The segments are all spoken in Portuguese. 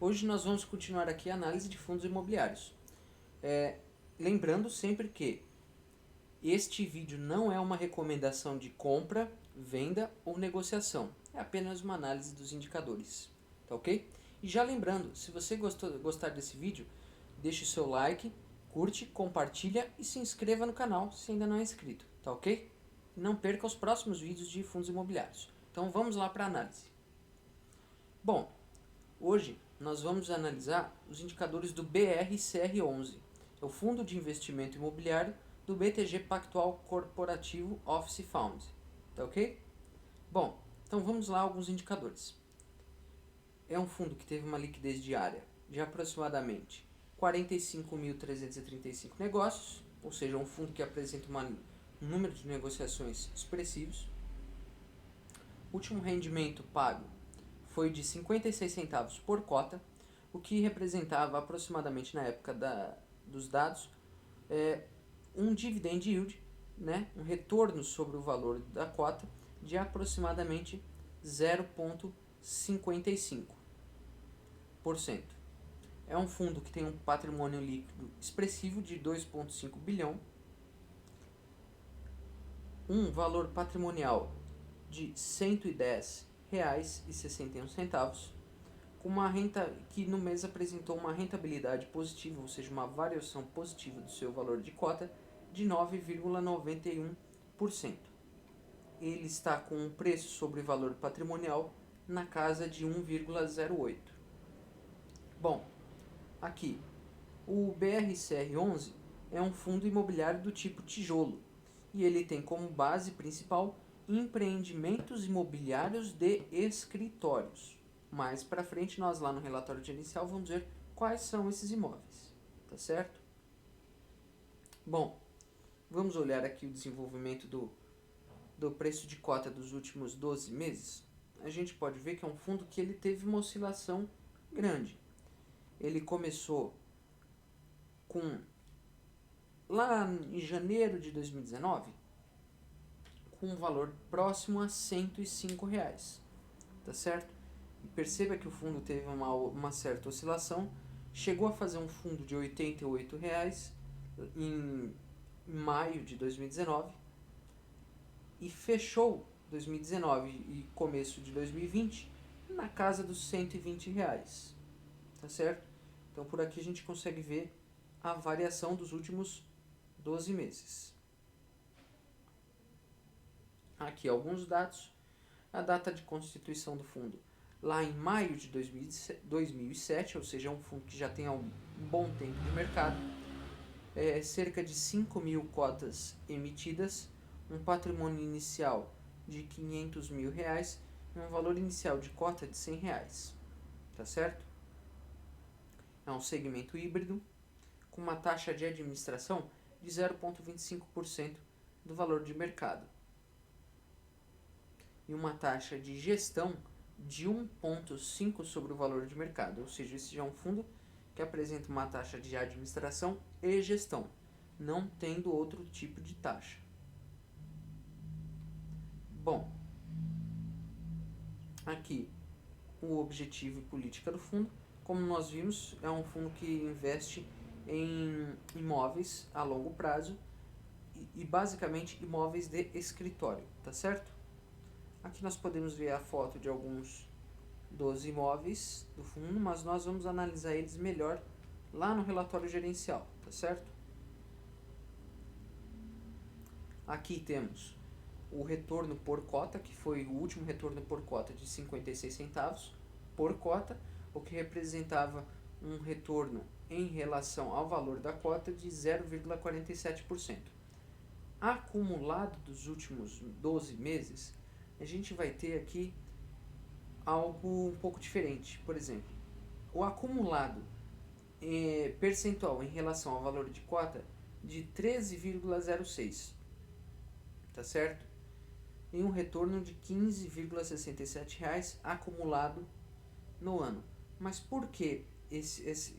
Hoje nós vamos continuar aqui a análise de fundos imobiliários. Lembrando sempre que este vídeo não é uma recomendação de compra, venda ou negociação. É apenas uma análise dos indicadores, tá ok? E já lembrando, se você gostar desse vídeo, deixe o seu like, curte, compartilha e se inscreva no canal se ainda não é inscrito, tá ok? Não perca os próximos vídeos de fundos imobiliários. Então vamos lá para a análise. Bom, hoje nós vamos analisar os indicadores do BRCR11, é o Fundo de Investimento Imobiliário do BTG Pactual Corporativo Office Fund, tá ok? Bom, então vamos lá alguns indicadores. É um fundo que teve uma liquidez diária de aproximadamente 45.335 negócios, ou seja, um fundo que apresenta um número de negociações expressivos. O último rendimento pago foi de 56 centavos por cota, o que representava aproximadamente na época dos dados um dividend yield, né, um retorno sobre o valor da cota de aproximadamente 0,55%. É um fundo que tem um patrimônio líquido expressivo de 2,5 bilhão, um valor patrimonial de R$ 110,61, com uma renta que no mês apresentou uma rentabilidade positiva, ou seja, uma variação positiva do seu valor de cota de 9,91%. Ele está com um preço sobre valor patrimonial na casa de 1,08. Bom, aqui, o BRCR11 é um fundo imobiliário do tipo tijolo e ele tem como base principal empreendimentos imobiliários de escritórios. Mais para frente, nós lá no relatório gerencial vamos ver quais são esses imóveis, tá certo? Bom, vamos olhar aqui o desenvolvimento do preço de cota dos últimos 12 meses. A gente pode ver que é um fundo que ele teve uma oscilação grande. Ele começou lá em janeiro de 2019 com um valor próximo a R$ 105, tá certo? E perceba que o fundo teve uma certa oscilação, chegou a fazer um fundo de R$ 88 em maio de 2019 e fechou 2019 e começo de 2020 na casa dos R$ 120, tá certo? Então por aqui a gente consegue ver a variação dos últimos 12 meses. Aqui alguns dados. A data de constituição do fundo lá em maio de 2007, ou seja, é um fundo que já tem um bom tempo de mercado, cerca de 5 mil cotas emitidas, um patrimônio inicial de R$500 mil e um valor inicial de cota de R$100, tá certo? É um segmento híbrido, com uma taxa de administração de 0,25% do valor de mercado e uma taxa de gestão de 1,5% sobre o valor de mercado, ou seja, esse já é um fundo que apresenta uma taxa de administração e gestão, não tendo outro tipo de taxa. Bom, aqui o objetivo e política do fundo. Como nós vimos, é um fundo que investe em imóveis a longo prazo e basicamente imóveis de escritório, tá certo? Aqui nós podemos ver a foto de alguns dos imóveis do fundo, mas nós vamos analisar eles melhor lá no relatório gerencial, tá certo? Aqui temos o retorno por cota, que foi o último retorno por cota de 56 centavos por cota, o que representava um retorno em relação ao valor da cota de 0,47%. Acumulado dos últimos 12 meses, a gente vai ter aqui algo um pouco diferente. Por exemplo, o acumulado percentual em relação ao valor de cota de 13,06, tá certo? Em um retorno de R$ 15,67 acumulado no ano. Mas por que esses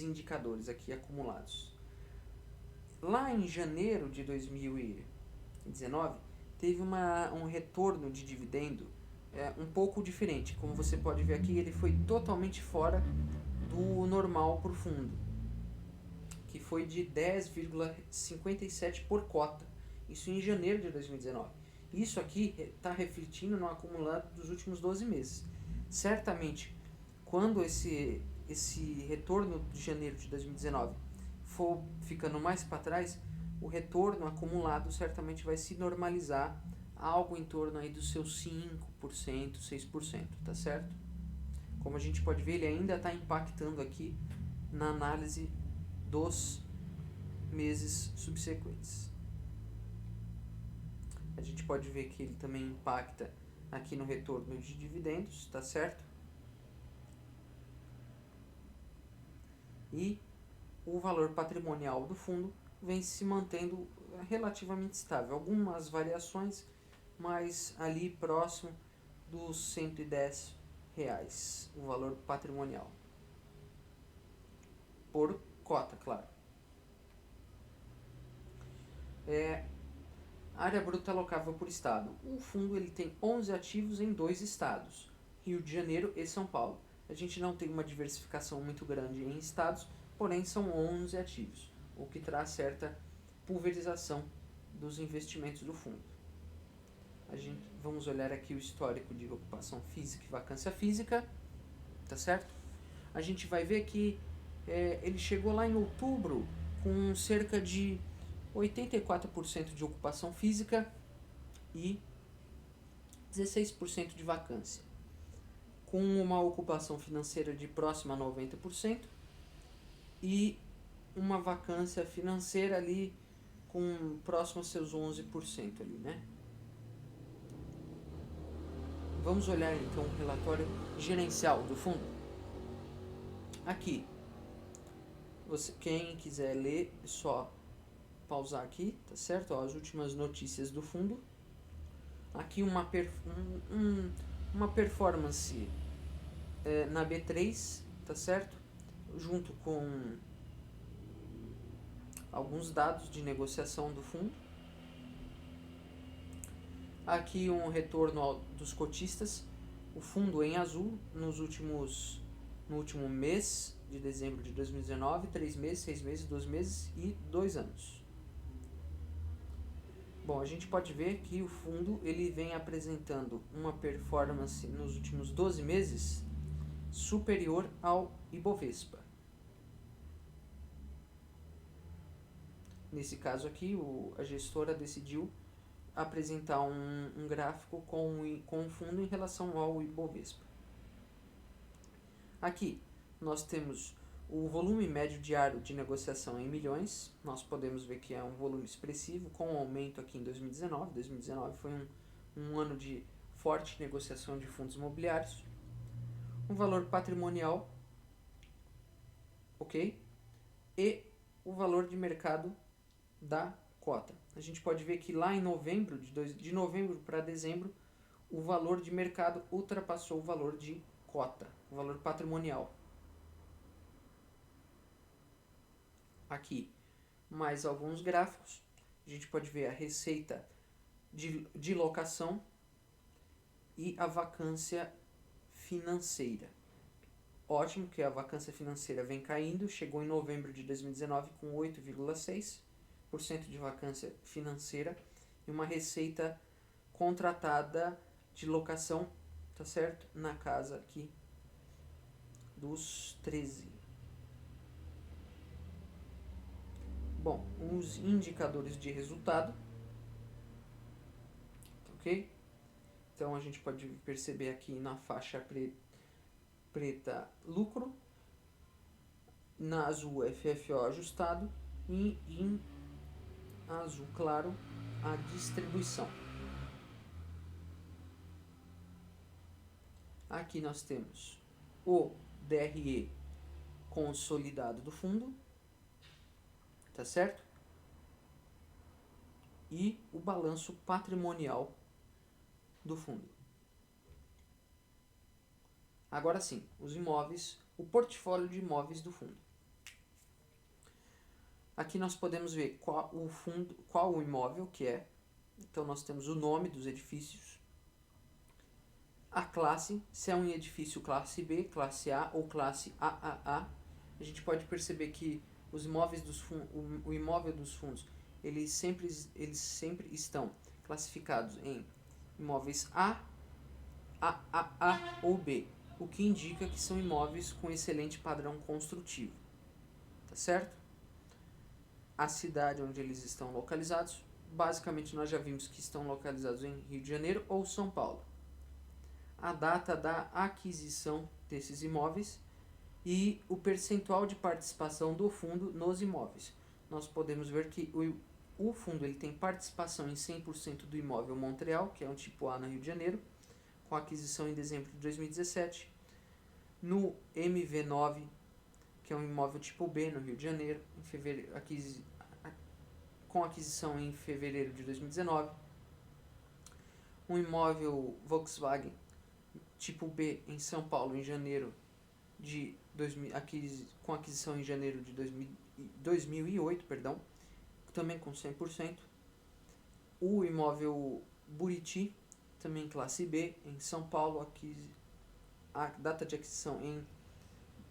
indicadores aqui acumulados? Lá em janeiro de 2019, teve um retorno de dividendo um pouco diferente. Como você pode ver aqui, ele foi totalmente fora do normal para o fundo, que foi de 10,57 por cota. Isso em janeiro de 2019. Isso aqui está refletindo no acumulado dos últimos 12 meses. Certamente, quando esse retorno de janeiro de 2019 for ficando mais para trás, o retorno acumulado certamente vai se normalizar algo em torno aí dos seus 5%, 6%, tá certo? Como a gente pode ver, ele ainda está impactando aqui na análise dos meses subsequentes. A gente pode ver que ele também impacta aqui no retorno de dividendos, tá certo? E o valor patrimonial do fundo vem se mantendo relativamente estável. Algumas variações, mas ali próximo dos R$ 110, o valor patrimonial. Por cota, claro. Área bruta alocável por estado. O fundo ele tem 11 ativos em 2 estados, Rio de Janeiro e São Paulo. A gente não tem uma diversificação muito grande em estados, porém são 11 ativos, o que traz certa pulverização dos investimentos do fundo. Vamos olhar aqui o histórico de ocupação física e vacância física, tá certo? A gente vai ver que ele chegou lá em outubro com cerca de 84% de ocupação física e 16% de vacância, com uma ocupação financeira de próxima a 90% e uma vacância financeira ali com próximo a seus 11% ali, né? Vamos olhar então o relatório gerencial do fundo. Aqui, quem quiser ler, é só pausar aqui, tá certo? Ó, as últimas notícias do fundo. Aqui uma performance na B3, tá certo? Junto com alguns dados de negociação do fundo. Aqui um retorno dos cotistas. O fundo em azul no último mês de dezembro de 2019, 3 meses, 6 meses, 12 meses e 2 anos. Bom, a gente pode ver que o fundo ele vem apresentando uma performance nos últimos 12 meses superior ao Ibovespa. Nesse caso aqui, a gestora decidiu apresentar um gráfico com o fundo em relação ao Ibovespa. Aqui nós temos o volume médio diário de negociação em milhões. Nós podemos ver que é um volume expressivo, com um aumento aqui em 2019. 2019 foi um ano de forte negociação de fundos imobiliários. O valor patrimonial, ok? E o valor de mercado da cota. A gente pode ver que lá em novembro, de novembro para dezembro, o valor de mercado ultrapassou o valor de cota, o valor patrimonial. Aqui, mais alguns gráficos. A gente pode ver a receita de locação e a vacância financeira. Ótimo que a vacância financeira vem caindo, chegou em novembro de 2019 com 8,6% de vacância financeira e uma receita contratada de locação, tá certo? Na casa aqui dos 13. Bom, os indicadores de resultado, ok? Então a gente pode perceber aqui na faixa preta lucro, na azul FFO ajustado e em azul claro a distribuição. Aqui nós temos o DRE consolidado do fundo, tá certo? E o balanço patrimonial do fundo. Agora sim, os imóveis, o portfólio de imóveis do fundo. Aqui nós podemos ver qual o imóvel que é. Então nós temos o nome dos edifícios, a classe, se é um edifício classe B, classe A ou classe AAA. A gente pode perceber que os imóveis o imóvel dos fundos, eles sempre estão classificados em imóveis A, AAA ou B, o que indica que são imóveis com excelente padrão construtivo, tá certo? A cidade onde eles estão localizados, basicamente nós já vimos que estão localizados em Rio de Janeiro ou São Paulo. A data da aquisição desses imóveis e o percentual de participação do fundo nos imóveis. Nós podemos ver que o fundo ele tem participação em 100% do imóvel Montreal, que é um tipo A no Rio de Janeiro, com aquisição em dezembro de 2017. No MV9, que é um imóvel tipo B no Rio de Janeiro, com aquisição em fevereiro de 2019. Um imóvel Volkswagen tipo B em São Paulo em janeiro de com aquisição em janeiro de 2008, também com 100%. O imóvel Buriti, também classe B, em São Paulo, a data de aquisição em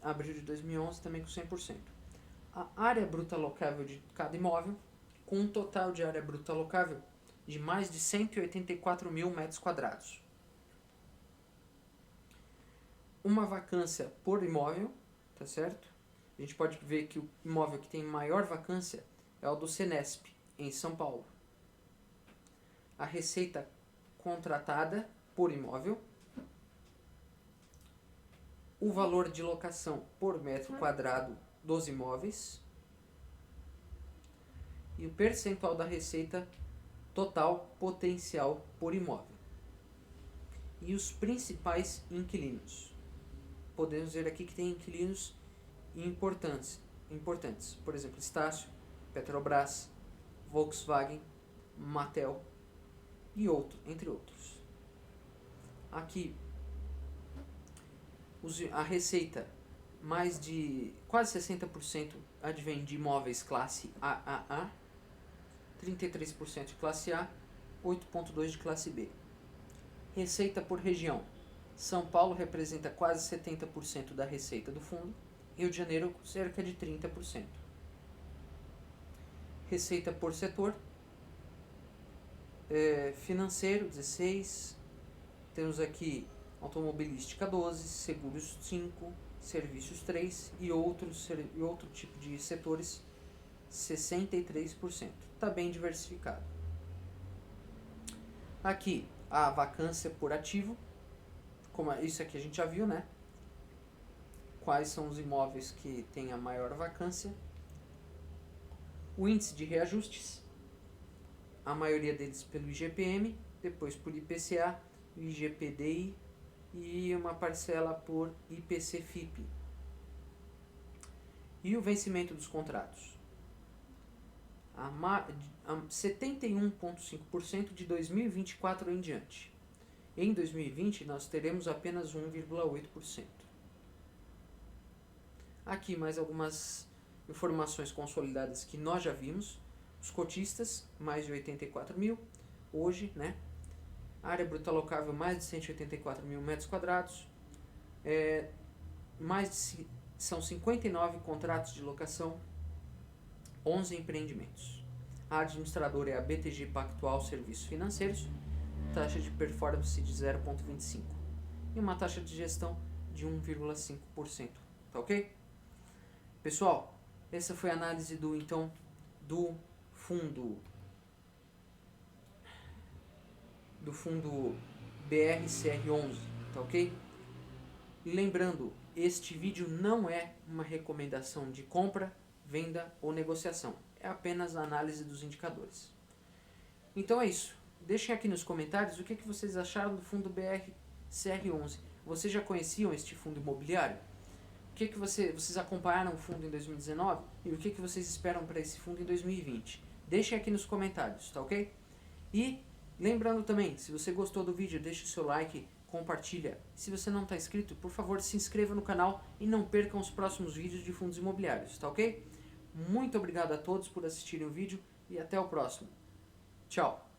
abril de 2011, também com 100%. A área bruta locável de cada imóvel, com um total de área bruta locável de mais de 184 mil metros quadrados. Uma vacância por imóvel, tá certo? A gente pode ver que o imóvel que tem maior vacância é o do Senesp, em São Paulo. A receita contratada por imóvel. O valor de locação por metro quadrado dos imóveis. E o percentual da receita total potencial por imóvel. E os principais inquilinos. Podemos ver aqui que tem inquilinos importantes. Por exemplo, Estácio, Petrobras, Volkswagen, Mattel e entre outros. Aqui a receita, mais de quase 60% advém de imóveis classe AAA, 33% de classe A, 8,2% de classe B. Receita por região. São Paulo representa quase 70% da receita do fundo, Rio de Janeiro cerca de 30%. Receita por setor. Financeiro 16%, temos aqui automobilística 12%, seguros 5%, serviços 3% e outro tipo de setores 63%. Está bem diversificado. Aqui a vacância por ativo, como isso aqui a gente já viu, né? Quais são os imóveis que têm a maior vacância. O índice de reajustes, a maioria deles pelo IGPM, depois por IPCA, IGPDI e uma parcela por IPC-FIP. E o vencimento dos contratos. 71,5% de 2024 em diante. Em 2020, nós teremos apenas 1,8%. Aqui mais algumas informações consolidadas que nós já vimos. Os cotistas, mais de 84 mil, hoje, né? A área bruta locável, mais de 184 mil metros quadrados. São 59 contratos de locação, 11 empreendimentos. A administradora é a BTG Pactual Serviços Financeiros, taxa de performance de 0,25 e uma taxa de gestão de 1,5%, tá ok? Pessoal, essa foi a análise do fundo BRCR11, tá ok? Lembrando, este vídeo não é uma recomendação de compra, venda ou negociação, é apenas a análise dos indicadores. Então é isso. Deixem aqui nos comentários o que vocês acharam do fundo BRCR11. Vocês já conheciam este fundo imobiliário? Vocês acompanharam o fundo em 2019? E o que vocês esperam para esse fundo em 2020? Deixem aqui nos comentários, tá ok? E lembrando também, se você gostou do vídeo, deixe o seu like, compartilha. Se você não está inscrito, por favor, se inscreva no canal e não percam os próximos vídeos de fundos imobiliários, tá ok? Muito obrigado a todos por assistirem o vídeo e até o próximo. Tchau!